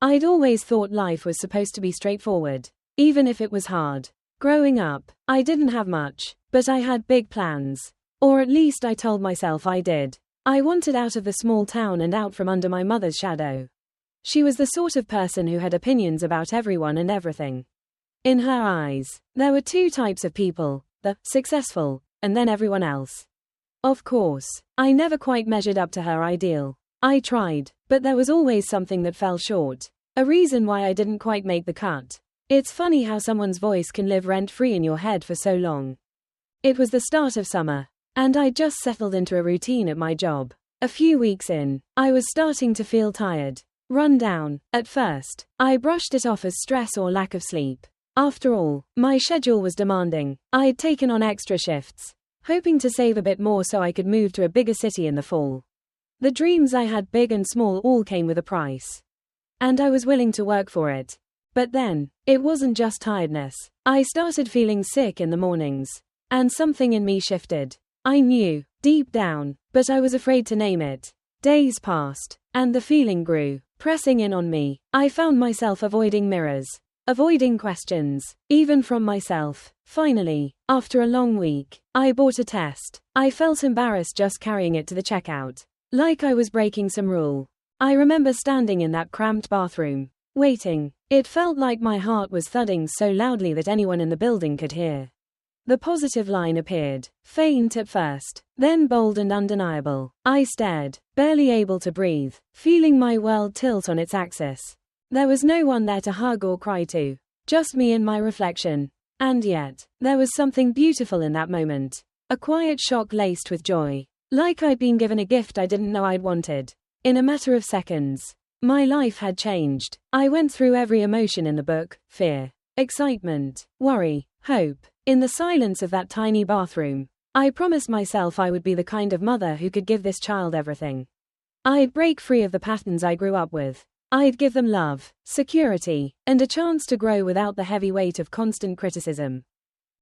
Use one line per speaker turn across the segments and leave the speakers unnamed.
I'd always thought life was supposed to be straightforward, even if it was hard. Growing up, I didn't have much, but I had big plans. Or at least I told myself I did. I wanted out of the small town and out from under my mother's shadow. She was the sort of person who had opinions about everyone and everything. In her eyes, there were two types of people, the successful, and then everyone else. Of course, I never quite measured up to her ideal. I tried, but there was always something that fell short. A reason why I didn't quite make the cut. It's funny how someone's voice can live rent-free in your head for so long. It was the start of summer, and I'd just settled into a routine at my job. A few weeks in, I was starting to feel tired. Run down. At first, I brushed it off as stress or lack of sleep. After all, my schedule was demanding. I'd taken on extra shifts, hoping to save a bit more so I could move to a bigger city in the fall. The dreams I had, big and small, all came with a price. And I was willing to work for it. But then, it wasn't just tiredness. I started feeling sick in the mornings. And something in me shifted. I knew, deep down, but I was afraid to name it. Days passed, and the feeling grew, pressing in on me. I found myself avoiding mirrors, avoiding questions, even from myself. Finally, after a long week, I bought a test. I felt embarrassed just carrying it to the checkout. Like I was breaking some rule. I remember standing in that cramped bathroom, waiting. It felt like my heart was thudding so loudly that anyone in the building could hear. The positive line appeared, faint at first, then bold and undeniable. I stared, barely able to breathe, feeling my world tilt on its axis. There was no one there to hug or cry to, just me and my reflection. And yet, there was something beautiful in that moment. A quiet shock laced with joy. Like I'd been given a gift I didn't know I'd wanted. In a matter of seconds, my life had changed. I went through every emotion in the book: fear, excitement, worry, hope. In the silence of that tiny bathroom, I promised myself I would be the kind of mother who could give this child everything. I'd break free of the patterns I grew up with. I'd give them love, security, and a chance to grow without the heavy weight of constant criticism.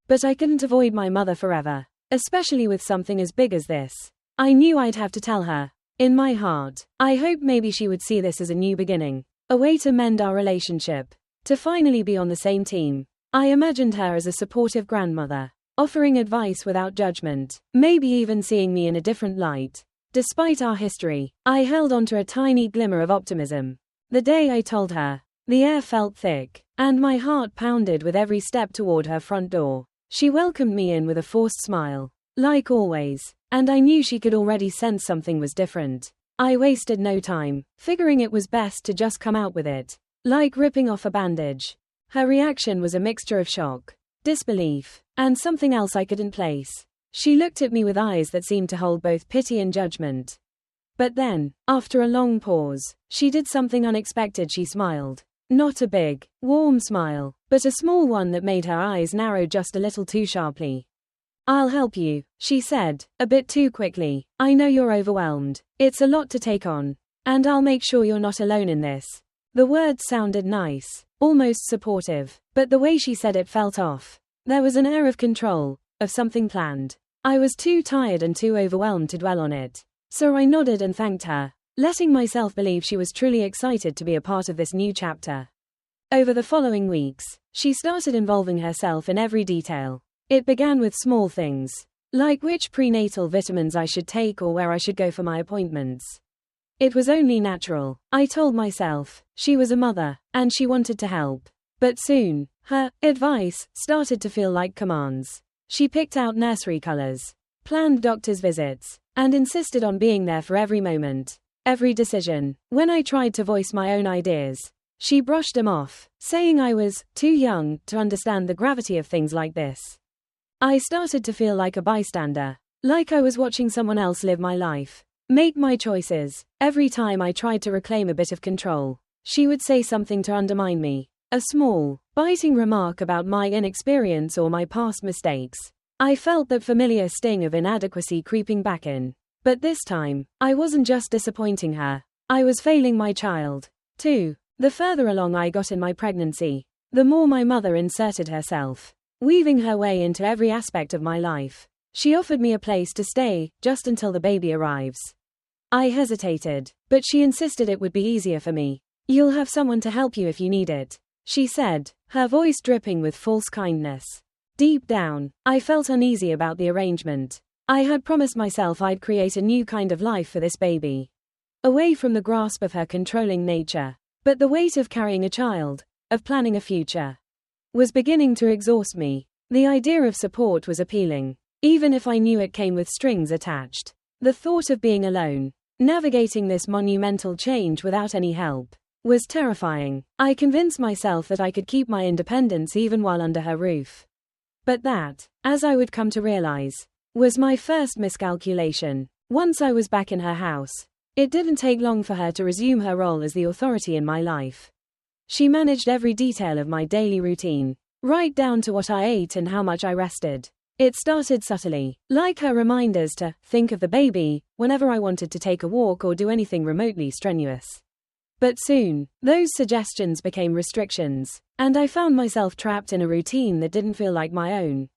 But I couldn't avoid my mother forever, especially with something as big as this. I knew I'd have to tell her. In my heart, I hoped maybe she would see this as a new beginning, a way to mend our relationship, to finally be on the same team. I imagined her as a supportive grandmother, offering advice without judgment, maybe even seeing me in a different light. Despite our history, I held on to a tiny glimmer of optimism. The day I told her, the air felt thick, and my heart pounded with every step toward her front door. She welcomed me in with a forced smile, like always, and I knew she could already sense something was different. I wasted no time, figuring it was best to just come out with it, like ripping off a bandage. Her reaction was a mixture of shock, disbelief, and something else I couldn't place. She looked at me with eyes that seemed to hold both pity and judgment. But then, after a long pause, she did something unexpected. She smiled. Not a big, warm smile, but a small one that made her eyes narrow just a little too sharply. "I'll help you," she said, a bit too quickly. "I know you're overwhelmed. It's a lot to take on. And I'll make sure you're not alone in this." The words sounded nice, almost supportive, but the way she said it felt off. There was an air of control, of something planned. I was too tired and too overwhelmed to dwell on it. So I nodded and thanked her, letting myself believe she was truly excited to be a part of this new chapter. Over the following weeks, she started involving herself in every detail. It began with small things, like which prenatal vitamins I should take or where I should go for my appointments. It was only natural. I told myself, she was a mother, and she wanted to help. But soon, her advice started to feel like commands. She picked out nursery colors, planned doctor's visits, and insisted on being there for every moment, every decision. When I tried to voice my own ideas, she brushed them off, saying I was too young to understand the gravity of things like this. I started to feel like a bystander, like I was watching someone else live my life, make my choices. Every time I tried to reclaim a bit of control, she would say something to undermine me, a small, biting remark about my inexperience or my past mistakes. I felt that familiar sting of inadequacy creeping back in. But this time, I wasn't just disappointing her. I was failing my child, too. The further along I got in my pregnancy, the more my mother inserted herself, weaving her way into every aspect of my life. She offered me a place to stay, just until the baby arrives. I hesitated, but she insisted it would be easier for me. You'll have someone to help you if you need it, she said, her voice dripping with false kindness. Deep down, I felt uneasy about the arrangement. I had promised myself I'd create a new kind of life for this baby, away from the grasp of her controlling nature. But the weight of carrying a child, of planning a future, was beginning to exhaust me. The idea of support was appealing, even if I knew it came with strings attached. The thought of being alone, navigating this monumental change without any help, was terrifying. I convinced myself that I could keep my independence even while under her roof. But that, as I would come to realize, was my first miscalculation. Once I was back in her house, it didn't take long for her to resume her role as the authority in my life. She managed every detail of my daily routine, right down to what I ate and how much I rested. It started subtly, like her reminders to think of the baby whenever I wanted to take a walk or do anything remotely strenuous. But soon, those suggestions became restrictions, and I found myself trapped in a routine that didn't feel like my own.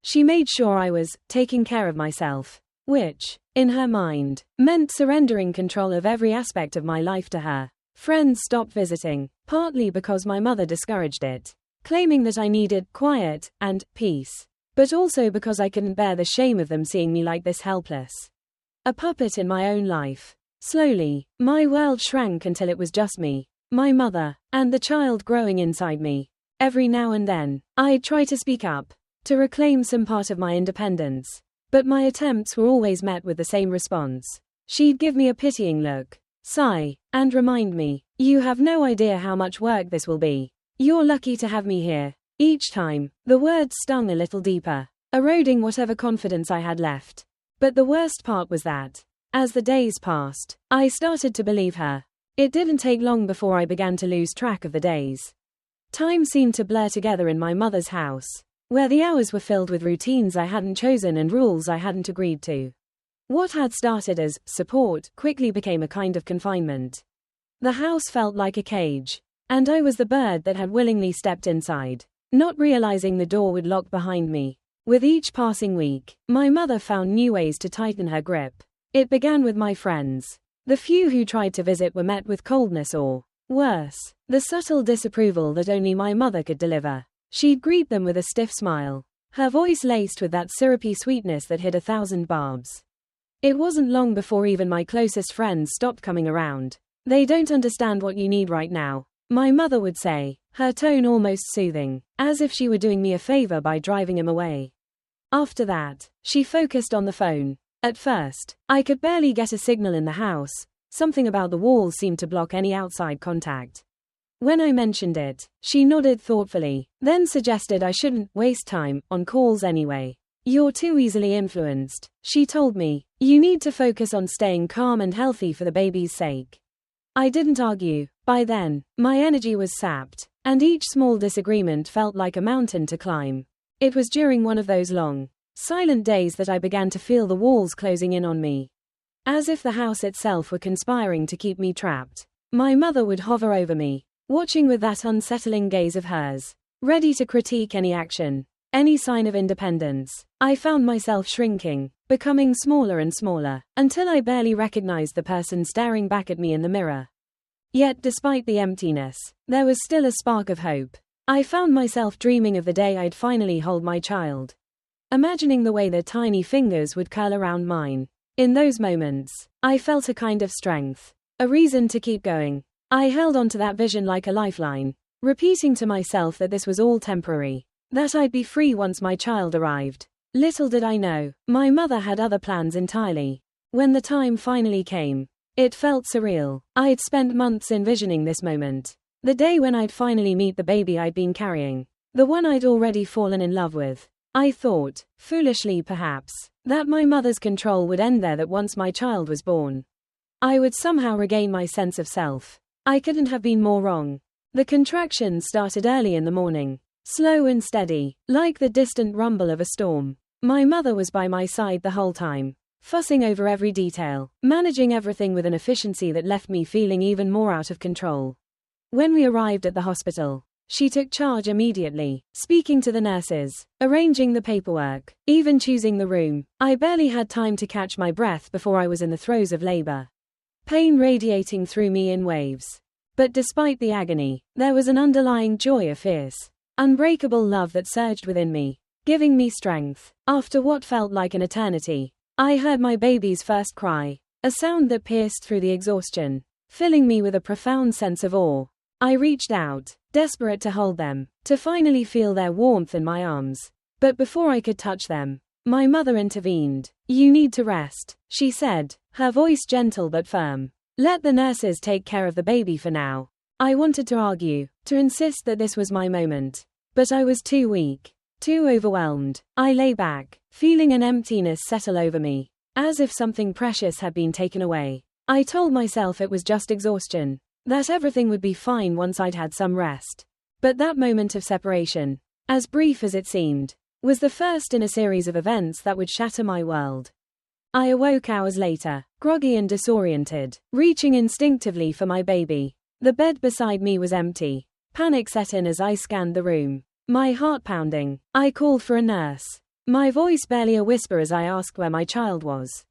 She made sure I was taking care of myself, which, in her mind, meant surrendering control of every aspect of my life to her. Friends stopped visiting, partly because my mother discouraged it, claiming that I needed quiet and peace, but also because I couldn't bear the shame of them seeing me like this, helpless, a puppet in my own life. Slowly, my world shrank until it was just me, my mother, and the child growing inside me. Every now and then, I'd try to speak up, to reclaim some part of my independence, but my attempts were always met with the same response. She'd give me a pitying look, sigh, and remind me, "You have no idea how much work this will be. You're lucky to have me here." Each time, the words stung a little deeper, eroding whatever confidence I had left. But the worst part was that, as the days passed, I started to believe her. It didn't take long before I began to lose track of the days. Time seemed to blur together in my mother's house, where the hours were filled with routines I hadn't chosen and rules I hadn't agreed to. What had started as support quickly became a kind of confinement. The house felt like a cage, and I was the bird that had willingly stepped inside, not realizing the door would lock behind me. With each passing week, my mother found new ways to tighten her grip. It began with my friends. The few who tried to visit were met with coldness or, worse, the subtle disapproval that only my mother could deliver. She'd greet them with a stiff smile, her voice laced with that syrupy sweetness that hid 1,000 barbs. It wasn't long before even my closest friends stopped coming around. "They don't understand what you need right now," my mother would say, her tone almost soothing, as if she were doing me a favor by driving him away. After that, she focused on the phone. At first, I could barely get a signal in the house. Something about the walls seemed to block any outside contact. When I mentioned it, she nodded thoughtfully, then suggested I shouldn't waste time on calls anyway. "You're too easily influenced," she told me. "You need to focus on staying calm and healthy for the baby's sake." I didn't argue. By then, my energy was sapped, and each small disagreement felt like a mountain to climb. It was during one of those long, silent days that I began to feel the walls closing in on me, as if the house itself were conspiring to keep me trapped. My mother would hover over me, watching with that unsettling gaze of hers, ready to critique any action, any sign of independence. I found myself shrinking, becoming smaller and smaller, until I barely recognized the person staring back at me in the mirror. Yet despite the emptiness, there was still a spark of hope. I found myself dreaming of the day I'd finally hold my child, imagining the way their tiny fingers would curl around mine. In those moments, I felt a kind of strength, a reason to keep going. I held onto that vision like a lifeline, repeating to myself that this was all temporary, that I'd be free once my child arrived. Little did I know, my mother had other plans entirely. When the time finally came, it felt surreal. I'd spent months envisioning this moment. The day when I'd finally meet the baby I'd been carrying. The one I'd already fallen in love with. I thought, foolishly perhaps, that my mother's control would end there, that once my child was born, I would somehow regain my sense of self. I couldn't have been more wrong. The contractions started early in the morning, slow and steady, like the distant rumble of a storm. My mother was by my side the whole time, fussing over every detail, managing everything with an efficiency that left me feeling even more out of control. When we arrived at the hospital, she took charge immediately, speaking to the nurses, arranging the paperwork, even choosing the room. I barely had time to catch my breath before I was in the throes of labor, pain radiating through me in waves. But despite the agony, there was an underlying joy of fierce, unbreakable love that surged within me, giving me strength. After what felt like an eternity, I heard my baby's first cry, a sound that pierced through the exhaustion, filling me with a profound sense of awe. I reached out, desperate to hold them, to finally feel their warmth in my arms. But before I could touch them, my mother intervened. "You need to rest," she said, her voice gentle but firm. "Let the nurses take care of the baby for now." I wanted to argue, to insist that this was my moment. But I was too weak, too overwhelmed. I lay back, feeling an emptiness settle over me, as if something precious had been taken away. I told myself it was just exhaustion, that everything would be fine once I'd had some rest. But that moment of separation, as brief as it seemed, was the first in a series of events that would shatter my world. I awoke hours later, groggy and disoriented, reaching instinctively for my baby. The bed beside me was empty. Panic set in as I scanned the room, my heart pounding. I called for a nurse, my voice barely a whisper as I asked where my child was.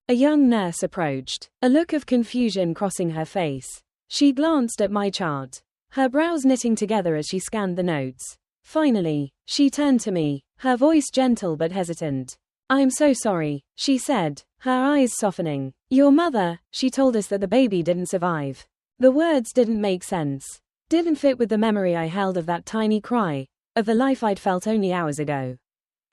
A young nurse approached, a look of confusion crossing her face. She glanced at my chart, her brows knitting together as she scanned the notes. Finally, she turned to me, her voice gentle but hesitant. "I'm so sorry," she said, her eyes softening. "Your mother, she told us that the baby didn't survive." The words didn't make sense, didn't fit with the memory I held of that tiny cry, of the life I'd felt only hours ago.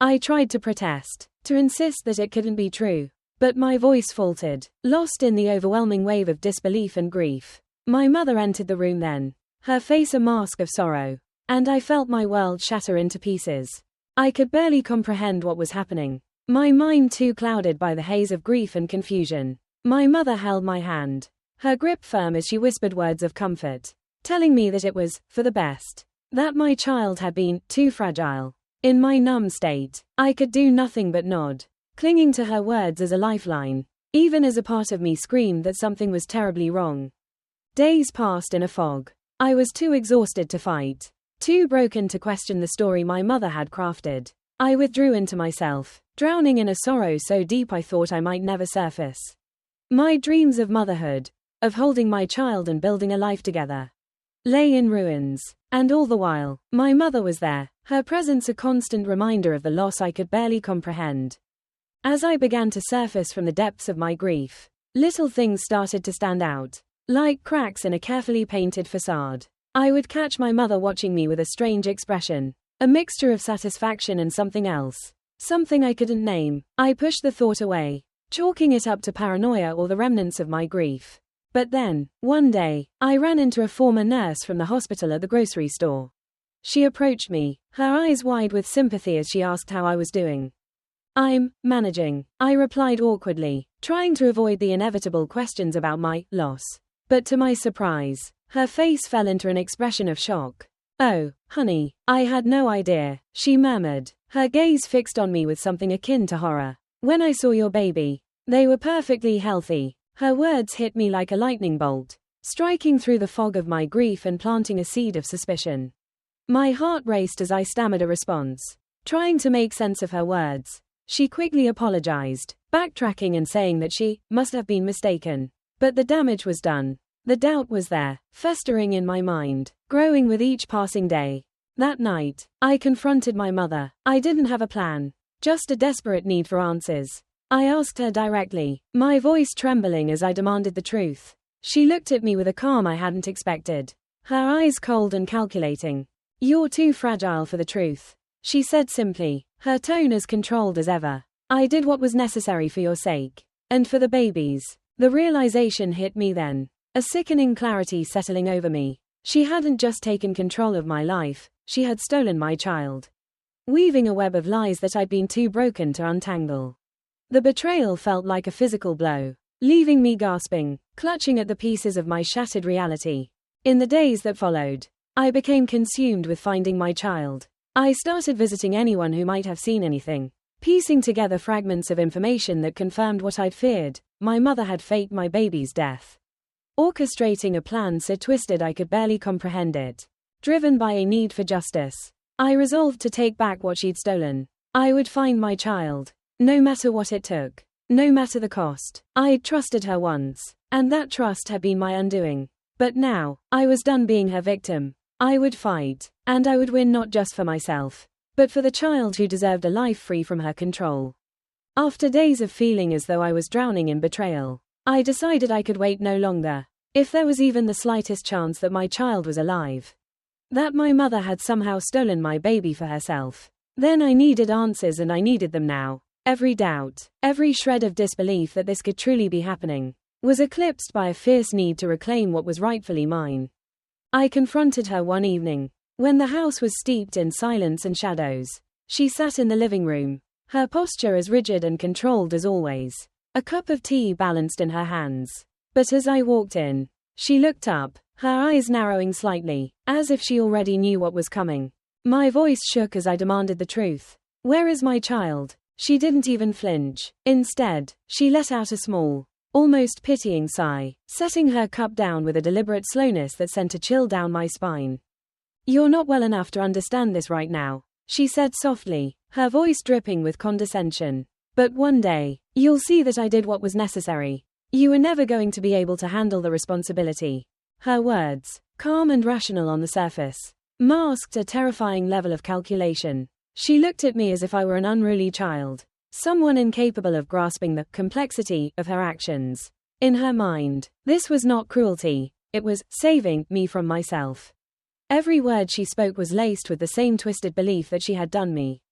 I tried to protest, to insist that it couldn't be true, but my voice faltered, lost in the overwhelming wave of disbelief and grief. My mother entered the room then, her face a mask of sorrow, and I felt my world shatter into pieces. I could barely comprehend what was happening, my mind too clouded by the haze of grief and confusion. My mother held my hand, her grip firm as she whispered words of comfort, telling me that it was for the best, that my child had been too fragile. In my numb state, I could do nothing but nod, clinging to her words as a lifeline, even as a part of me screamed that something was terribly wrong. Days passed in a fog. I was too exhausted to fight, too broken to question the story my mother had crafted. I withdrew into myself, drowning in a sorrow so deep I thought I might never surface. My dreams of motherhood, of holding my child and building a life together, lay in ruins. And all the while, my mother was there, her presence a constant reminder of the loss I could barely comprehend. As I began to surface from the depths of my grief, little things started to stand out, like cracks in a carefully painted facade. I would catch my mother watching me with a strange expression, a mixture of satisfaction and something else, something I couldn't name. I pushed the thought away, chalking it up to paranoia or the remnants of my grief. But then, one day, I ran into a former nurse from the hospital at the grocery store. She approached me, her eyes wide with sympathy as she asked how I was doing. "I'm managing," I replied awkwardly, trying to avoid the inevitable questions about my loss. But to my surprise, her face fell into an expression of shock. "Oh, honey, I had no idea," she murmured, her gaze fixed on me with something akin to horror. "When I saw your baby, they were perfectly healthy." Her words hit me like a lightning bolt, striking through the fog of my grief and planting a seed of suspicion. My heart raced as I stammered a response, trying to make sense of her words. She quickly apologized, backtracking and saying that she must have been mistaken. But the damage was done. The doubt was there, festering in my mind, growing with each passing day. That night, I confronted my mother. I didn't have a plan, just a desperate need for answers. I asked her directly, my voice trembling as I demanded the truth. She looked at me with a calm I hadn't expected, her eyes cold and calculating. "You're too fragile for the truth," she said simply, her tone as controlled as ever. "I did what was necessary for your sake, and for the baby's." The realization hit me then, a sickening clarity settling over me. She hadn't just taken control of my life, she had stolen my child, weaving a web of lies that I'd been too broken to untangle. The betrayal felt like a physical blow, leaving me gasping, clutching at the pieces of my shattered reality. In the days that followed, I became consumed with finding my child. I started visiting anyone who might have seen anything, piecing together fragments of information that confirmed what I'd feared. My mother had faked my baby's death, orchestrating a plan so twisted I could barely comprehend it. Driven by a need for justice, I resolved to take back what she'd stolen. I would find my child, no matter what it took, no matter the cost. I'd trusted her once, and that trust had been my undoing. But now, I was done being her victim. I would fight. And I would win not just for myself, but for the child who deserved a life free from her control. After days of feeling as though I was drowning in betrayal, I decided I could wait no longer. If there was even the slightest chance that my child was alive, that my mother had somehow stolen my baby for herself, then I needed answers, and I needed them now. Every doubt, every shred of disbelief that this could truly be happening, was eclipsed by a fierce need to reclaim what was rightfully mine. I confronted her one evening, when the house was steeped in silence and shadows. She sat in the living room, her posture as rigid and controlled as always, a cup of tea balanced in her hands. But as I walked in, she looked up, her eyes narrowing slightly, as if she already knew what was coming. My voice shook as I demanded the truth. "Where is my child?" She didn't even flinch. Instead, she let out a small, almost pitying sigh, setting her cup down with a deliberate slowness that sent a chill down my spine. "You're not well enough to understand this right now," she said softly, her voice dripping with condescension. "But one day, you'll see that I did what was necessary. You were never going to be able to handle the responsibility." Her words, calm and rational on the surface, masked a terrifying level of calculation. She looked at me as if I were an unruly child, someone incapable of grasping the complexity of her actions. In her mind, this was not cruelty, it was saving me from myself. Every word she spoke was laced with the same twisted belief that she had done me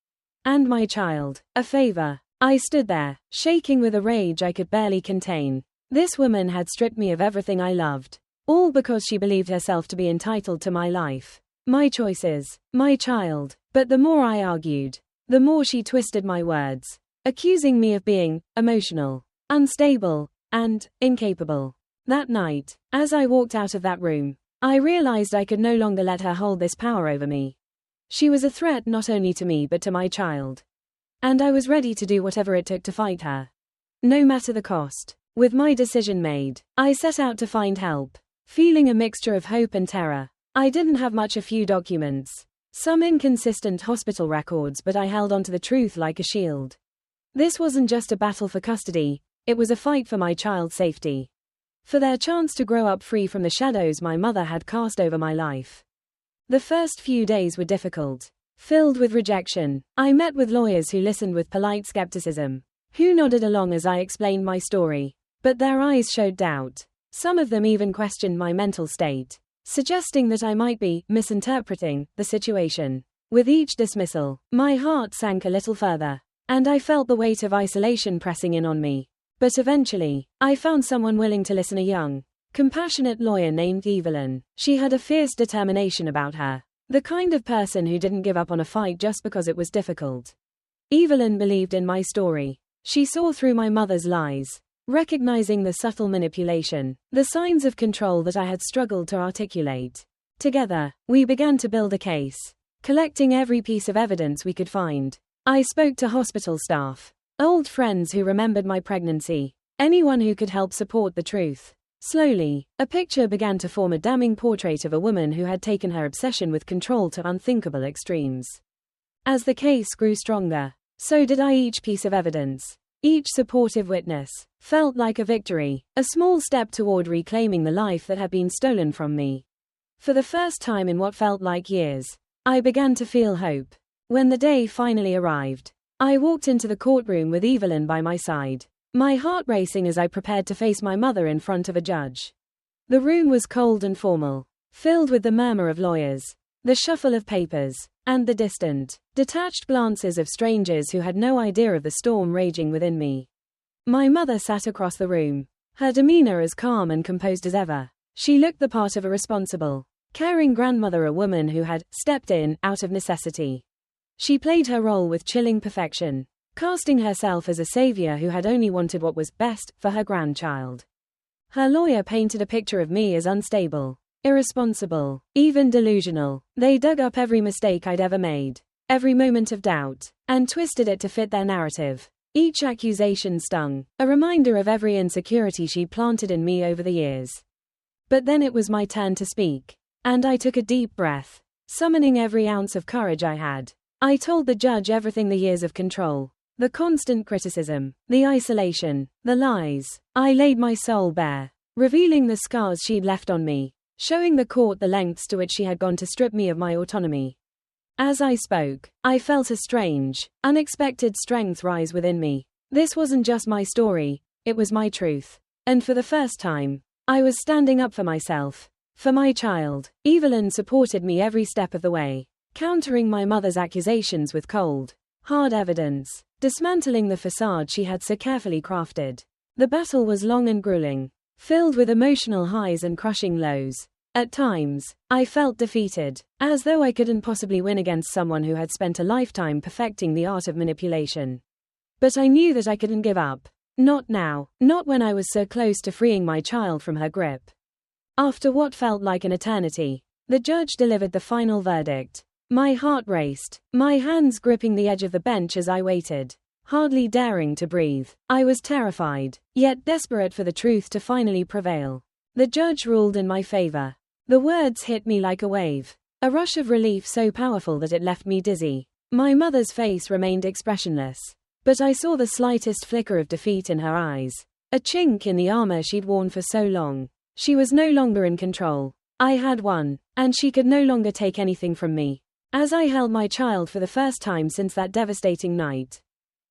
and my child a favor. I stood there, shaking with a rage I could barely contain. This woman had stripped me of everything I loved, all because she believed herself to be entitled to my life, my choices, my child. But the more I argued, the more she twisted my words, accusing me of being emotional, unstable, and incapable. That night, as I walked out of that room, I realized I could no longer let her hold this power over me. She was a threat not only to me but to my child. And I was ready to do whatever it took to fight her, no matter the cost. With my decision made, I set out to find help, feeling a mixture of hope and terror. I didn't have much, a few documents, some inconsistent hospital records, but I held onto the truth like a shield. This wasn't just a battle for custody, it was a fight for my child's safety, for their chance to grow up free from the shadows my mother had cast over my life. The first few days were difficult, filled with rejection. I met with lawyers who listened with polite skepticism, who nodded along as I explained my story, but their eyes showed doubt. Some of them even questioned my mental state, suggesting that I might be misinterpreting the situation. With each dismissal, my heart sank a little further, and I felt the weight of isolation pressing in on me. But eventually, I found someone willing to listen, a young, compassionate lawyer named Evelyn. She had a fierce determination about her, the kind of person who didn't give up on a fight just because it was difficult. Evelyn believed in my story. She saw through my mother's lies, recognizing the subtle manipulation, the signs of control that I had struggled to articulate. Together, we began to build a case, collecting every piece of evidence we could find. I spoke to hospital staff, old friends who remembered my pregnancy, anyone who could help support the truth. Slowly, a picture began to form, a damning portrait of a woman who had taken her obsession with control to unthinkable extremes. As the case grew stronger, so did I. Each piece of evidence, each supportive witness, felt like a victory, a small step toward reclaiming the life that had been stolen from me. For the first time in what felt like years, I began to feel hope. When the day finally arrived, I walked into the courtroom with Evelyn by my side, my heart racing as I prepared to face my mother in front of a judge. The room was cold and formal, filled with the murmur of lawyers, the shuffle of papers, and the distant, detached glances of strangers who had no idea of the storm raging within me. My mother sat across the room, her demeanor as calm and composed as ever. She looked the part of a responsible, caring grandmother, a woman who had stepped in out of necessity. She played her role with chilling perfection, casting herself as a savior who had only wanted what was best for her grandchild. Her lawyer painted a picture of me as unstable, irresponsible, even delusional. They dug up every mistake I'd ever made, every moment of doubt, and twisted it to fit their narrative. Each accusation stung, a reminder of every insecurity she'd planted in me over the years. But then it was my turn to speak, and I took a deep breath, summoning every ounce of courage I had. I told the judge everything: the years of control, the constant criticism, the isolation, the lies. I laid my soul bare. revealing the scars she'd left on me, showing the court the lengths to which she had gone to strip me of my autonomy. As I spoke, I felt a strange, unexpected strength rise within me. This wasn't just my story, it was my truth. And for the first time, I was standing up for myself, for my child. Evelyn supported me every step of the way, countering my mother's accusations with cold, hard evidence, dismantling the facade she had so carefully crafted. The battle was long and grueling, filled with emotional highs and crushing lows. At times, I felt defeated, as though I couldn't possibly win against someone who had spent a lifetime perfecting the art of manipulation. But I knew that I couldn't give up. Not now, not when I was so close to freeing my child from her grip. After what felt like an eternity, the judge delivered the final verdict. My heart raced, my hands gripping the edge of the bench as I waited, hardly daring to breathe. I was terrified, yet desperate for the truth to finally prevail. The judge ruled in my favor. The words hit me like a wave, a rush of relief so powerful that it left me dizzy. My mother's face remained expressionless, but I saw the slightest flicker of defeat in her eyes, a chink in the armor she'd worn for so long. She was no longer in control. I had won, and she could no longer take anything from me. As I held my child for the first time since that devastating night,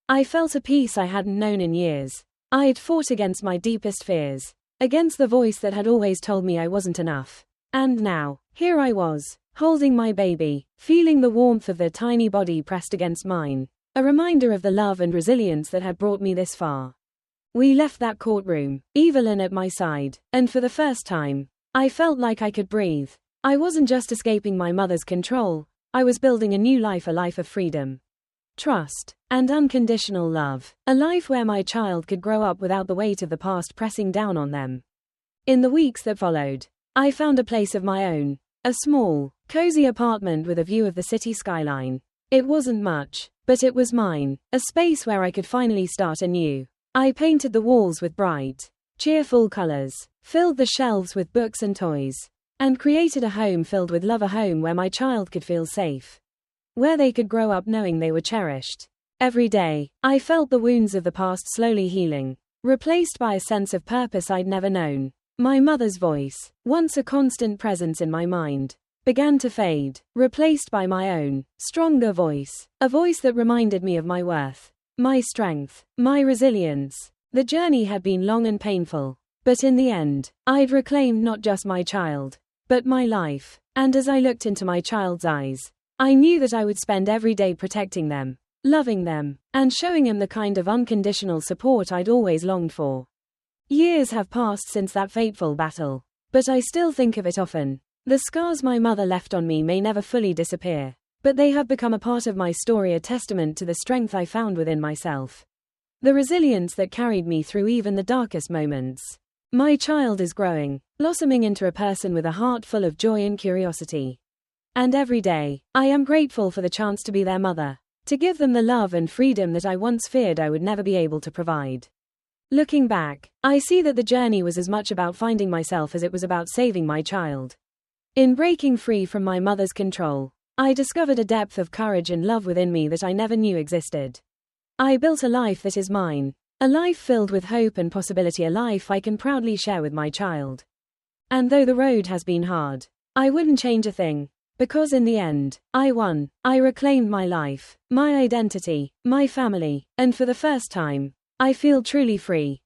I felt a peace I hadn't known in years. I'd fought against my deepest fears, against the voice that had always told me I wasn't enough. And now, here I was, holding my baby, feeling the warmth of their tiny body pressed against mine, a reminder of the love and resilience that had brought me this far. We left that courtroom, Evelyn at my side, and for the first time, I felt like I could breathe. I wasn't just escaping my mother's control, I was building a new life, a life of freedom, trust, and unconditional love, a life where my child could grow up without the weight of the past pressing down on them. In the weeks that followed, I found a place of my own, a small, cozy apartment with a view of the city skyline. It wasn't much, but it was mine, a space where I could finally start anew. I painted the walls with bright, cheerful colors, filled the shelves with books and toys, and created a home filled with love, a home where my child could feel safe, where they could grow up knowing they were cherished. Every day, I felt the wounds of the past slowly healing, replaced by a sense of purpose I'd never known. My mother's voice, once a constant presence in my mind, began to fade, replaced by my own, stronger voice, a voice that reminded me of my worth, my strength, my resilience. The journey had been long and painful, but in the end, I'd reclaimed not just my child, but my life. And as I looked into my child's eyes, I knew that I would spend every day protecting them, loving them, and showing them the kind of unconditional support I'd always longed for. Years have passed since that fateful battle, but I still think of it often. The scars my mother left on me may never fully disappear, but they have become a part of my story, a testament to the strength I found within myself, the resilience that carried me through even the darkest moments. My child is growing, blossoming into a person with a heart full of joy and curiosity. And every day, I am grateful for the chance to be their mother, to give them the love and freedom that I once feared I would never be able to provide. Looking back, I see that the journey was as much about finding myself as it was about saving my child. In breaking free from my mother's control, I discovered a depth of courage and love within me that I never knew existed. I built a life that is mine, a life filled with hope and possibility, a life I can proudly share with my child. And though the road has been hard, I wouldn't change a thing, because in the end, I won. I reclaimed my life, my identity, my family, and for the first time, I feel truly free.